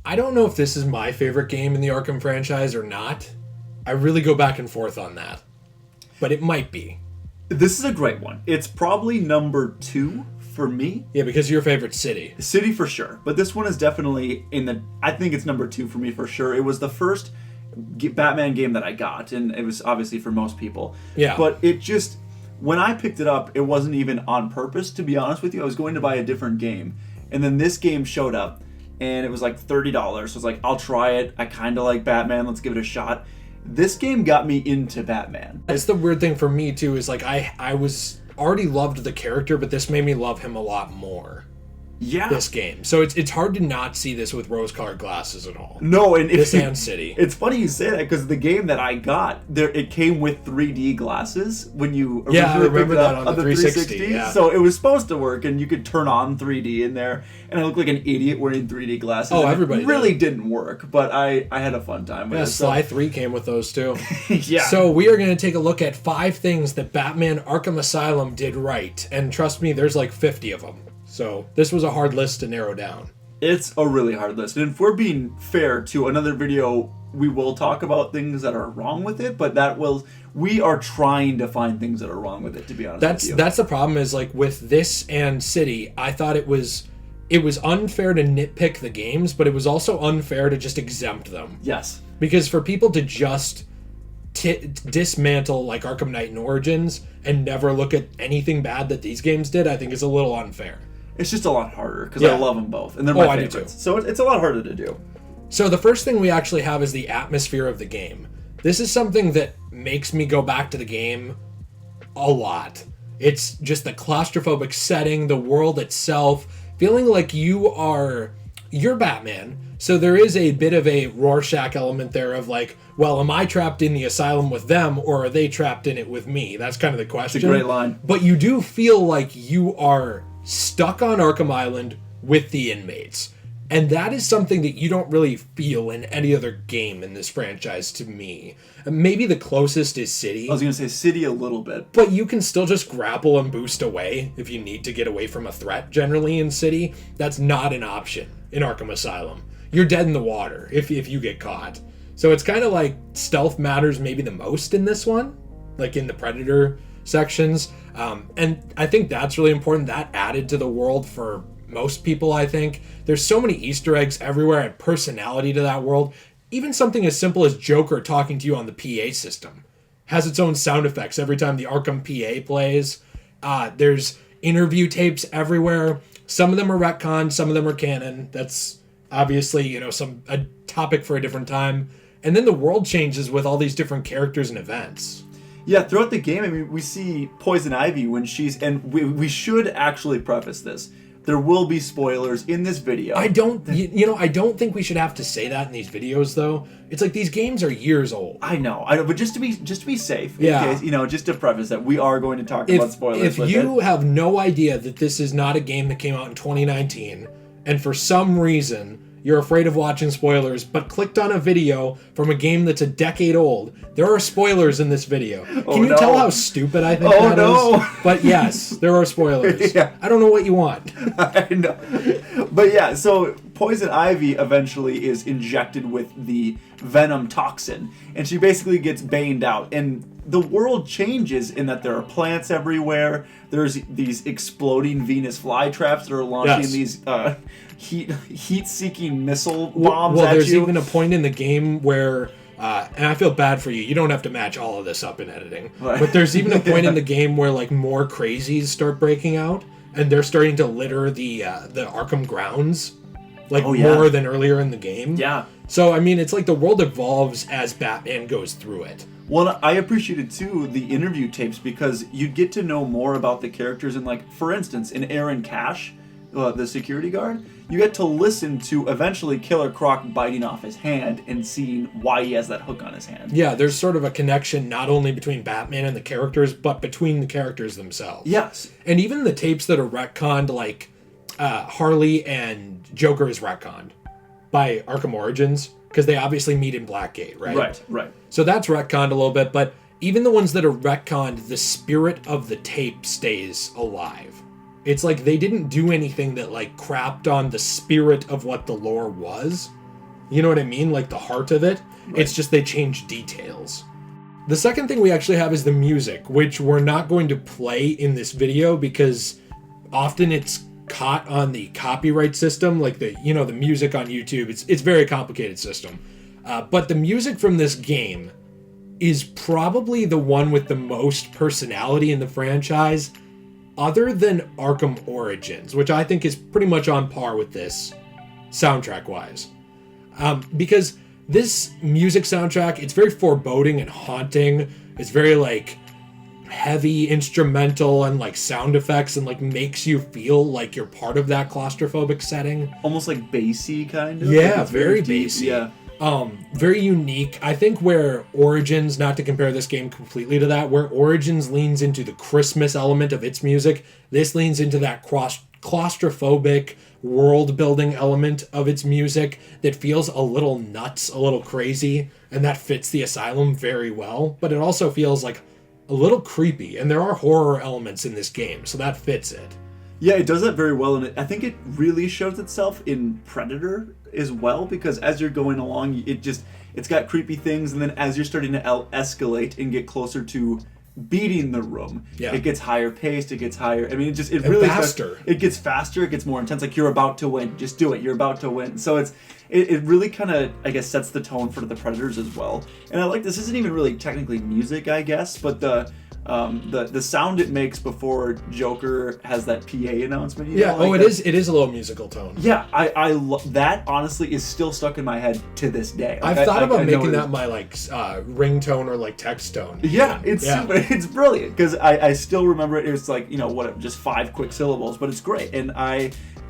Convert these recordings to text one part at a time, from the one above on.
I don't know if this is my favorite game in the Arkham franchise or not. I really go back and forth on that. But it might be. This is a great one. It's probably number 2 for me. Yeah, because your favorite City. City for sure. But this one is definitely I think it's number 2 for me for sure. It was the first Batman game that I got, and it was obviously for most people. Yeah. But it just, when I picked it up, it wasn't even on purpose, to be honest with you. I was going to buy a different game. And then this game showed up, and it was like $30. So I was like, I'll try it. I kind of like Batman. Let's give it a shot. This game got me into Batman. It's the weird thing for me, too, is like I was already loved the character, but this made me love him a lot more. Yeah. This game. So it's hard to not see this with rose-colored glasses at all. No, and this and City. It's funny you say that, because the game that I got, it came with 3D glasses when you originally I remember picked it that up on the 360. Yeah. So it was supposed to work, and you could turn on 3D in there, and I looked like an idiot wearing 3D glasses. Oh, everybody really didn't work, but I had a fun time with it. Sly 3 came with those too. Yeah. So we are going to take a look at 5 things that Batman Arkham Asylum did right, and trust me, there's like 50 of them. So this was a hard list to narrow down. It's a really hard list. And if we're being fair to another video, we will talk about things that are wrong with it, but we are trying to find things that are wrong with it, to be honest with you. That's the problem, is like with this and City, I thought it was unfair to nitpick the games, but it was also unfair to just exempt them. Yes. Because for people to just dismantle like Arkham Knight and Origins and never look at anything bad that these games did, I think is a little unfair. It's just a lot harder, because I love them both, and they're my favorites. I do too. So it's a lot harder to do. So the first thing we actually have is the atmosphere of the game. This is something that makes me go back to the game a lot. It's just the claustrophobic setting, the world itself, feeling like you're Batman. So there is a bit of a Rorschach element there of like, well, am I trapped in the asylum with them, or are they trapped in it with me? That's kind of the question. It's a great line. But you do feel like you are stuck on Arkham Island with the inmates. And that is something that you don't really feel in any other game in this franchise, to me. Maybe the closest is City. I was going to say City a little bit. But you can still just grapple and boost away if you need to get away from a threat, generally, in City. That's not an option in Arkham Asylum. You're dead in the water if you get caught. So it's kind of like stealth matters maybe the most in this one, like in the Predator sections. And I think that's really important. That added to the world for most people, I think. There's so many Easter eggs everywhere and personality to that world. Even something as simple as Joker talking to you on the PA system has its own sound effects every time the Arkham PA plays. There's interview tapes everywhere. Some of them are retconned, some of them are canon. That's obviously, a topic for a different time. And then the world changes with all these different characters and events. Yeah, throughout the game, I mean, we see Poison Ivy when and we should actually preface this. There will be spoilers in this video. I don't think we should have to say that in these videos, though. It's like these games are years old. I know, but just to be safe, yeah. In case, just to preface that, we are going to talk about spoilers. If you have no idea that this is not a game that came out in 2019, and for some reason you're afraid of watching spoilers, but clicked on a video from a game that's a decade old, there are spoilers in this video. Can you tell how stupid I think that is? But yes, there are spoilers. Yeah. I don't know what you want. I know. But yeah, so Poison Ivy eventually is injected with the venom toxin, and she basically gets baned out. And the world changes in that there are plants everywhere. There's these exploding Venus flytraps that are launching these heat-seeking missile bombs at you. Well, there's even a point in the game where, and I feel bad for you, you don't have to match all of this up in editing, but there's even a point in the game where like more crazies start breaking out, and they're starting to litter the Arkham grounds, more than earlier in the game. Yeah. So, I mean, it's like the world evolves as Batman goes through it. Well, I appreciated, too, the interview tapes, because you get to know more about the characters. And, like, for instance, in Aaron Cash, the security guard, you get to listen to eventually Killer Croc biting off his hand and seeing why he has that hook on his hand. Yeah, there's sort of a connection not only between Batman and the characters, but between the characters themselves. Yes. And even the tapes that are retconned, like Harley and Joker is retconned by Arkham Origins, because they obviously meet in Blackgate, right? Right. So that's retconned a little bit, but even the ones that are retconned, the spirit of the tape stays alive. It's like they didn't do anything that like crapped on the spirit of what the lore was. You know what I mean? Like the heart of it. Right. It's just they change details. The second thing we actually have is the music, which we're not going to play in this video because often it's caught on the copyright system, like the music on YouTube. It's a very complicated system. But the music from this game is probably the one with the most personality in the franchise, other than Arkham Origins, which I think is pretty much on par with this soundtrack-wise. Because this music soundtrack, it's very foreboding and haunting. It's very, like, heavy instrumental and, like, sound effects and, like, makes you feel like you're part of that claustrophobic setting. Almost, like, bassy, kind of? Yeah, like very bassy. Yeah. Very unique. I think where Origins, not to compare this game completely to that, where Origins leans into the Christmas element of its music, this leans into that claustrophobic world-building element of its music that feels a little nuts, a little crazy, and that fits the Asylum very well, but it also feels like a little creepy, and there are horror elements in this game, so that fits it. Yeah, it does that very well, and I think it really shows itself in Predator as well, because as you're going along, it's got creepy things, and then as you're starting to escalate and get closer to beating the room, it gets higher paced, it gets higher. I mean, it really faster. It gets faster, it gets more intense. Like you're about to win, just do it. You're about to win. So it really kind of, I guess, sets the tone for the Predators as well. And I like this. Isn't even really technically music, I guess, but the sound it makes before Joker has that PA announcement. It is a little musical tone. Yeah, I that honestly is still stuck in my head to this day. I've thought about making that my like ringtone or like text tone. Yeah, it's brilliant because I still remember it. It's like just 5 quick syllables, but it's great. And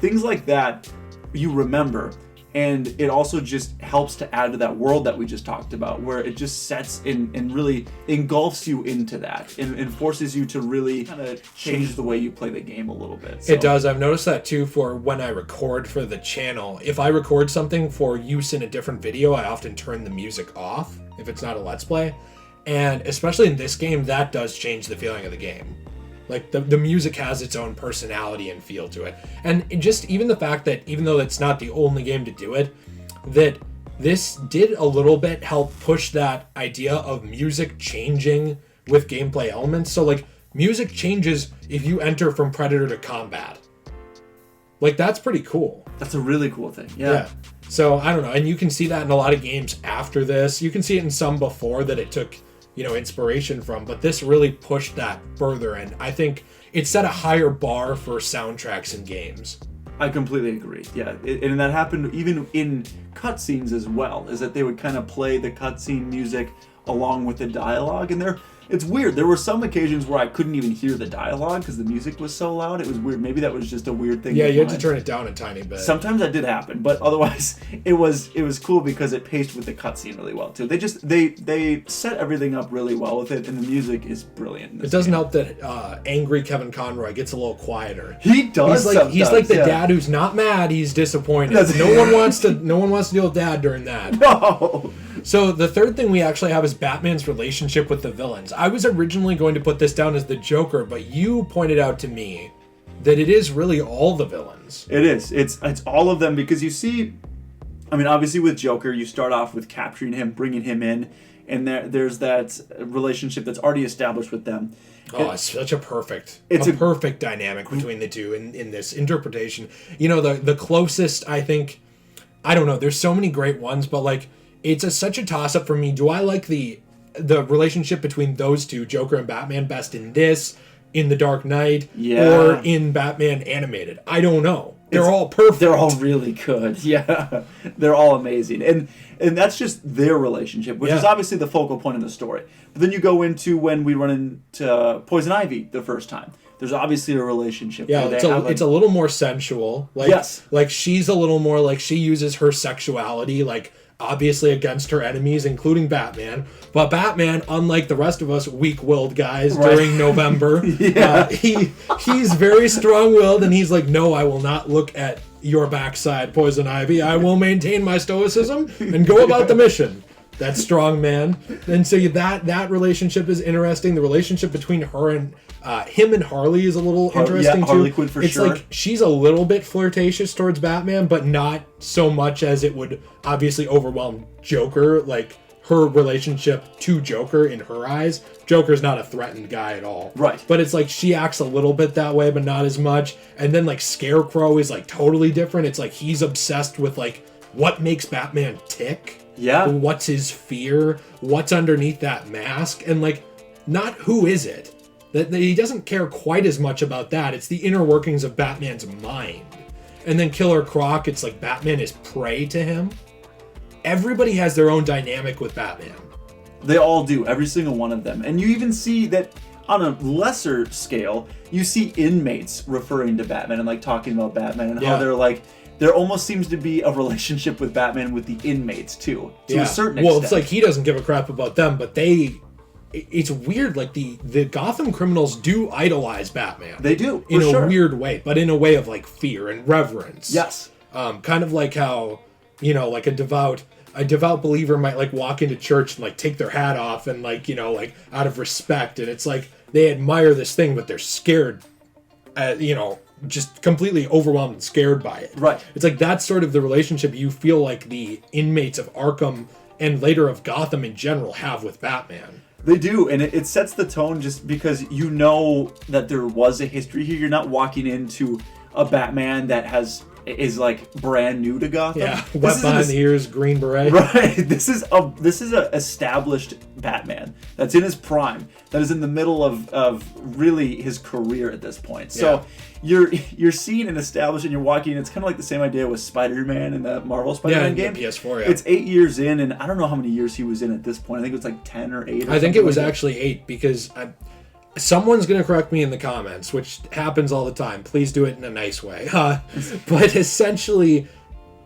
things like that you remember. And it also just helps to add to that world that we just talked about, where it just sets and really engulfs you into that and forces you to really kind of change the way you play the game a little bit. So. It does. I've noticed that too for when I record for the channel. If I record something for use in a different video, I often turn the music off if it's not a Let's Play. And especially in this game, that does change the feeling of the game. Like, the music has its own personality and feel to it. And just even the fact that, even though it's not the only game to do it, that this did a little bit help push that idea of music changing with gameplay elements. So, like, music changes if you enter from Predator to Combat. Like, that's pretty cool. That's a really cool thing, yeah. So, I don't know. And you can see that in a lot of games after this. You can see it in some before that it took inspiration from, but this really pushed that further, and I think it set a higher bar for soundtracks in games. I completely agree. Yeah, and that happened even in cutscenes as well, is that they would kind of play the cutscene music along with the dialogue, and it's weird. There were some occasions where I couldn't even hear the dialogue because the music was so loud. It was weird. Maybe that was just a weird thing. Yeah, you had to turn it down a tiny bit. Sometimes that did happen, but otherwise it was cool because it paced with the cutscene really well too. They set everything up really well with it, and the music is brilliant. It doesn't help that angry Kevin Conroy gets a little quieter. He does. He's like the dad who's not mad. He's disappointed. No one wants to deal with dad during that. No. So the third thing we actually have is Batman's relationship with the villains. I was originally going to put this down as the Joker, but you pointed out to me that it is really all the villains. It is. It's all of them, because you see, I mean, obviously with Joker, you start off with capturing him, bringing him in, and there's that relationship that's already established with them. It's such a perfect dynamic between the two in this interpretation. The closest, I think, I don't know, there's so many great ones, but like, it's such a toss-up for me. Do I like the relationship between those two, Joker and Batman, best in this, in The Dark Knight, or in Batman Animated? I don't know. They're all perfect. They're all really good. Yeah. They're all amazing. And that's just their relationship, which is obviously the focal point of the story. But then you go into when we run into Poison Ivy the first time. There's obviously a relationship. Yeah, it's a little more sensual. Like she's a little more like, she uses her sexuality like obviously against her enemies, including Batman. But Batman, unlike the rest of us weak-willed guys during November, he's very strong-willed, and he's like, no, I will not look at your backside, Poison Ivy. I will maintain my stoicism and go about the mission. That's strong, man. And so that relationship is interesting. The relationship between her and Him and Harley is a little interesting Harley too. Quinn for it's sure. like she's a little bit flirtatious towards Batman, but not so much as it would obviously overwhelm Joker. Like her relationship to Joker in her eyes, Joker's not a threatened guy at all. Right. But it's like she acts a little bit that way, but not as much. And then like Scarecrow is like totally different. It's like he's obsessed with like what makes Batman tick. Yeah. What's his fear? What's underneath that mask? And like, not who is it? That he doesn't care quite as much about that. It's the inner workings of Batman's mind. And then Killer Croc, it's like Batman is prey to him. Everybody has their own dynamic with Batman. They all do, every single one of them. And you even see that on a lesser scale, you see inmates referring to Batman and like talking about Batman and how they're like, there almost seems to be a relationship with Batman with the inmates too, to a certain extent. Well, it's like he doesn't give a crap about them, but it's weird. Like the Gotham criminals do idolize Batman. They do, in a weird way, but in a way of like fear and reverence. Yes. Kind of like how, like a devout believer might like walk into church and like take their hat off and like, like out of respect. And it's like they admire this thing, but they're scared, just completely overwhelmed and scared by it. Right. It's like that's sort of the relationship you feel like the inmates of Arkham and later of Gotham in general have with Batman. They do, and it sets the tone just because you know that there was a history here. You're not walking into a Batman that is like brand new to Gotham. Yeah, wet behind the ears, green beret. Right. This is a established Batman that's in his prime, that is in the middle of really his career at this point. So you're seeing and established, and you're walking. It's kind of like the same idea with Spider-Man in the Marvel Spider-Man game. Yeah, PS4. It's 8 years in, and I don't know how many years he was in at this point. I think it was like 10 or 8. I think it was actually 8 because someone's going to correct me in the comments, which happens all the time. Please do it in a nice way. But essentially,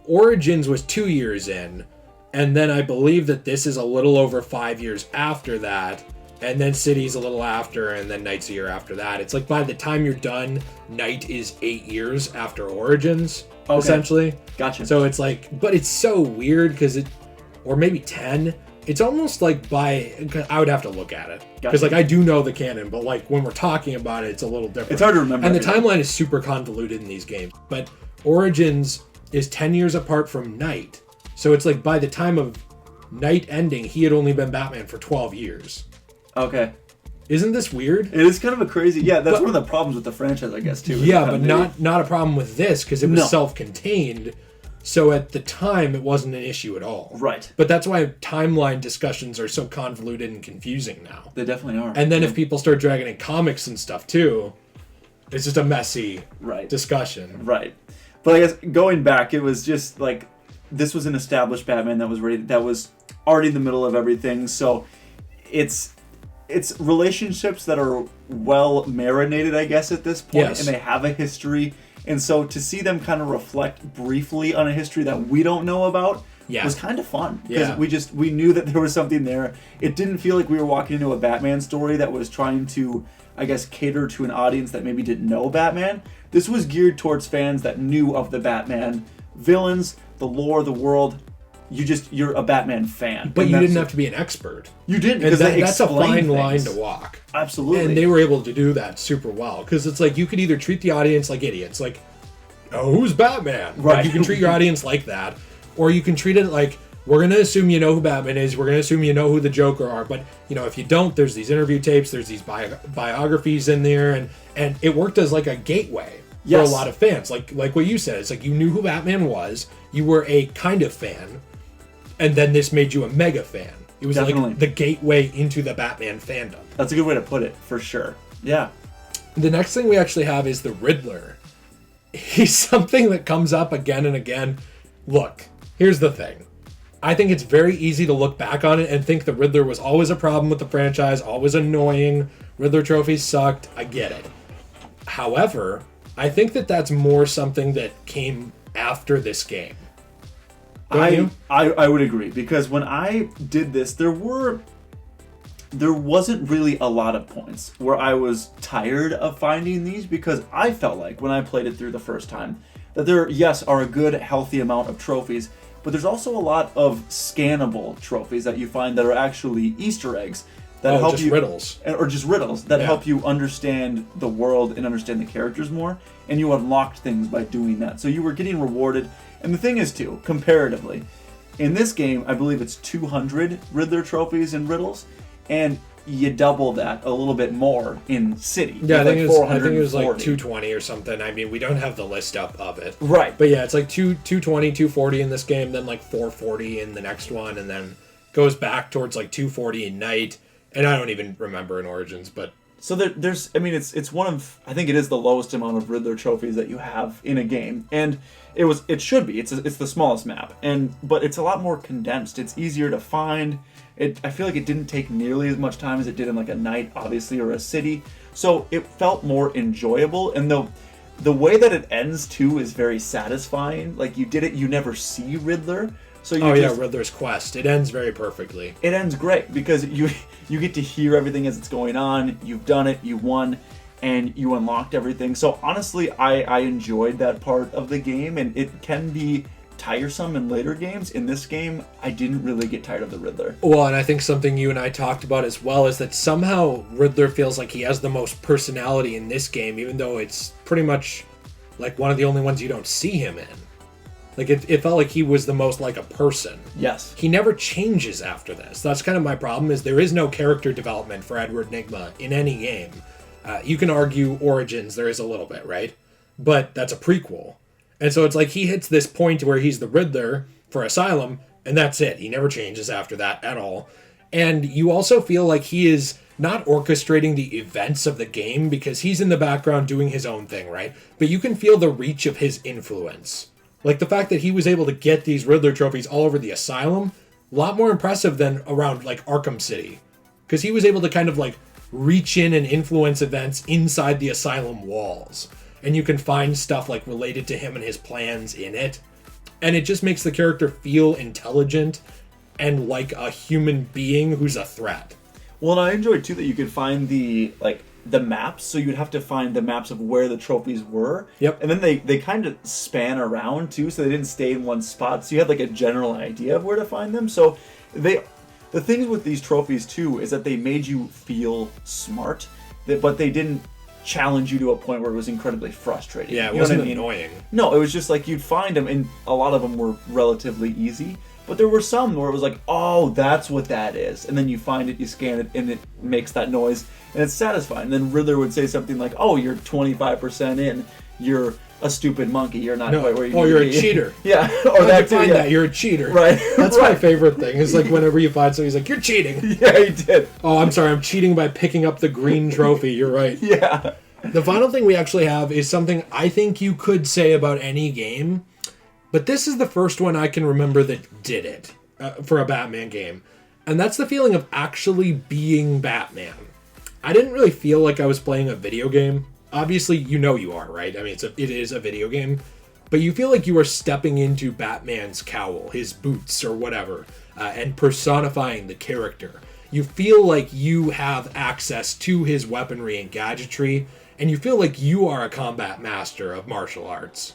Origins was 2 years in, and then I believe that this is a little over 5 years after that, and then City's a little after, and then Knight's a year after that. It's like by the time you're done, Knight is 8 years after Origins, essentially. Gotcha. So it's like, but it's so weird because or maybe 10. It's almost like I would have to look at it. Because like I do know the canon, but like when we're talking about it, it's a little different. It's hard to remember. And the timeline is super convoluted in these games. But Origins is 10 years apart from Knight. So it's like by the time of Knight ending, he had only been Batman for 12 years. Okay. Isn't this weird? It is kind of a crazy... Yeah, that's one of the problems with the franchise, I guess, too. Yeah, but not a problem with this, because it was self-contained. So at the time, it wasn't an issue at all. Right. But that's why timeline discussions are so convoluted and confusing now. They definitely are. And then if people start dragging in comics and stuff, too, it's just a messy discussion. Right. But I guess going back, it was just like... This was an established Batman that was ready... That was already in the middle of everything, so it's relationships that are well marinated, I guess, at this point, and they have a history. And so to see them kind of reflect briefly on a history that we don't know about was kind of fun. Because we knew that there was something there. It didn't feel like we were walking into a Batman story that was trying to, I guess, cater to an audience that maybe didn't know Batman. This was geared towards fans that knew of the Batman villains, the lore, the world. You're a Batman fan. But you didn't have to be an expert. You didn't, because that's a fine line to walk. Absolutely. And they were able to do that super well. Because it's like you could either treat the audience like idiots, like, oh, who's Batman? Right. Like, you can treat your audience like that. Or you can treat it like, we're going to assume you know who Batman is, we're going to assume you know who the Joker are. But, if you don't, there's these interview tapes, there's these biographies in there. And it worked as like a gateway for a lot of fans. Like what you said, it's like you knew who Batman was, you were a kind of fan, and then this made you a mega fan. It was like the gateway into the Batman fandom. That's a good way to put it, for sure. Yeah. The next thing we actually have is the Riddler. He's something that comes up again and again. Look, here's the thing. I think it's very easy to look back on it and think the Riddler was always a problem with the franchise, always annoying. Riddler trophies sucked. I get it. However, I think that that's more something that came after this game. I would agree, because when I did this, there wasn't really a lot of points where I was tired of finding these, because I felt like when I played it through the first time that there, yes, are a good, healthy amount of trophies, but there's also a lot of scannable trophies that you find that are actually Easter eggs that help just you riddles. or just riddles that help you understand the world and understand the characters more, and you unlocked things by doing that. So you were getting rewarded. And the thing is too, comparatively, in this game, I believe it's 200 Riddler trophies and riddles, and you double that a little bit more in City. Yeah, I think it was like 220 or something. I mean, we don't have the list up of it. Right. But yeah, it's like 220, 240 in this game, then like 440 in the next one, and then goes back towards like 240 in Night, and I don't even remember in Origins, but... So there's, I mean, it's one of, I think it is the lowest amount of Riddler trophies that you have in a game, and it should be, it's the smallest map, but it's a lot more condensed, it's easier to find. I feel like it didn't take nearly as much time as it did in like a Night, obviously, or a City, so it felt more enjoyable, and the way that it ends too is very satisfying. Like, you never see Riddler, so Riddler's quest. It ends very perfectly. It ends great because you get to hear everything as it's going on. You've done it, you won, and you unlocked everything. So honestly, I enjoyed that part of the game, and it can be tiresome in later games. In this game, I didn't really get tired of the Riddler. Well, and I think something you and I talked about as well is that somehow Riddler feels like he has the most personality in this game, even though it's pretty much like one of the only ones you don't see him in. Like, it felt like he was the most like a person. Yes. He never changes after this. That's kind of my problem, is there is no character development for Edward Nygma in any game. You can argue Origins, there is a little bit, right? But that's a prequel. And so it's like he hits this point where he's the Riddler for Asylum, and that's it. He never changes after that at all. And you also feel like he is not orchestrating the events of the game, because he's in the background doing his own thing, right? But you can feel the reach of his influence. Like, the fact that he was able to get these Riddler trophies all over the Asylum, a lot more impressive than around, like, Arkham City. Because he was able to kind of, like, reach in and influence events inside the Asylum walls. And you can find stuff, like, related to him and his plans in it. And it just makes the character feel intelligent and like a human being who's a threat. Well, and I enjoyed, too, that you could find the maps, so you'd have to find the maps of where the trophies were. Yep. And then they kind of span around, too, so they didn't stay in one spot, so you had, like, a general idea of where to find them. So the things with these trophies, too, is that they made you feel smart, but they didn't challenge you to a point where it was incredibly frustrating. Yeah, it wasn't annoying. No, it was just like you'd find them, and a lot of them were relatively easy. But there were some where it was like, oh, that's what that is. And then you find it, you scan it, and it makes that noise, and it's satisfying. And then Riddler would say something like, oh, you're 25% in, you're a stupid monkey, you're not quite where you need to be. Oh, you're a cheater. Yeah, or that too, that, you're a cheater. Right. That's my favorite thing, is like whenever you find somebody, he's like, you're cheating. Yeah, he did. Oh, I'm sorry, I'm cheating by picking up the green trophy, you're right. Yeah. The final thing we actually have is something I think you could say about any game, but this is the first one I can remember that did it for a Batman game. And that's the feeling of actually being Batman. I didn't really feel like I was playing a video game. Obviously, you are, right? I mean, it is a video game. But you feel like you are stepping into Batman's cowl, his boots, or whatever, and personifying the character. You feel like you have access to his weaponry and gadgetry, and you feel like you are a combat master of martial arts.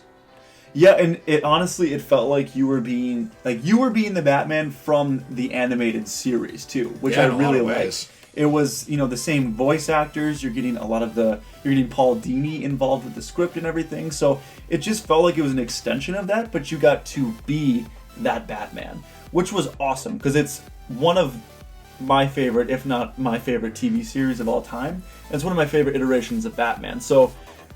Yeah, and it felt like you were being the Batman from the animated series too, which I really liked. It was, the same voice actors. You're getting you're getting Paul Dini involved with the script and everything. So it just felt like it was an extension of that, but you got to be that Batman, which was awesome because it's one of my favorite, if not my favorite TV series of all time. It's one of my favorite iterations of Batman. So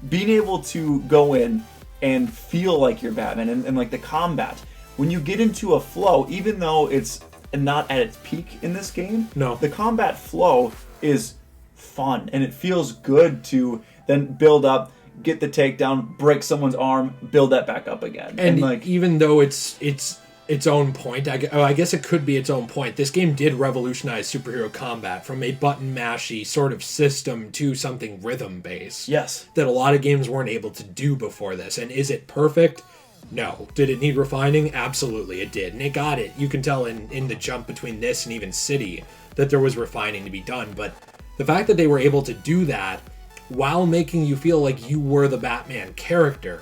being able to go in and feel like you're Batman and like the combat, when you get into a flow, even though it's not at its peak in this game, the combat flow is fun and it feels good to then build up, get the takedown, break someone's arm, build that back up again. And like, even though it's its own point, I guess it could be its own point, this game did revolutionize superhero combat from a button mashy sort of system to something rhythm based. Yes. That a lot of games weren't able to do before this. And is it perfect? No. Did it need refining? Absolutely it did. And it got it. You can tell in the jump between this and even City that there was refining to be done. But the fact that they were able to do that while making you feel like you were the Batman character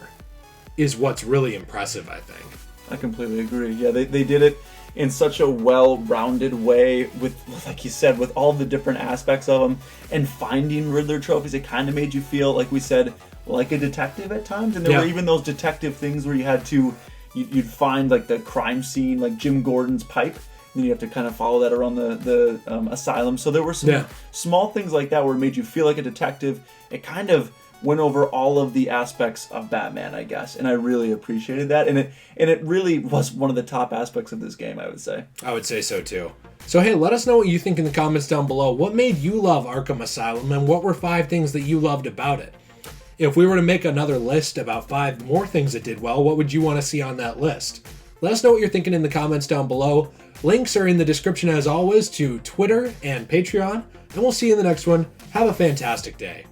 is what's really impressive, I think. I completely agree. Yeah, they did it in such a well-rounded way with, like you said, with all the different aspects of them, and finding Riddler trophies. It kind of made you feel, like we said, like a detective at times. And there were even those detective things where you had to, you'd find like the crime scene, like Jim Gordon's pipe, and then you have to kind of follow that around the asylum. So there were some small things like that where it made you feel like a detective. It kind of went over all of the aspects of Batman, I guess, and I really appreciated that. And it really was one of the top aspects of this game, I would say. I would say so too. So hey, let us know what you think in the comments down below. What made you love Arkham Asylum, and what were 5 things that you loved about it? If we were to make another list about 5 more things that did well, what would you want to see on that list? Let us know what you're thinking in the comments down below. Links are in the description as always to Twitter and Patreon, and we'll see you in the next one. Have a fantastic day.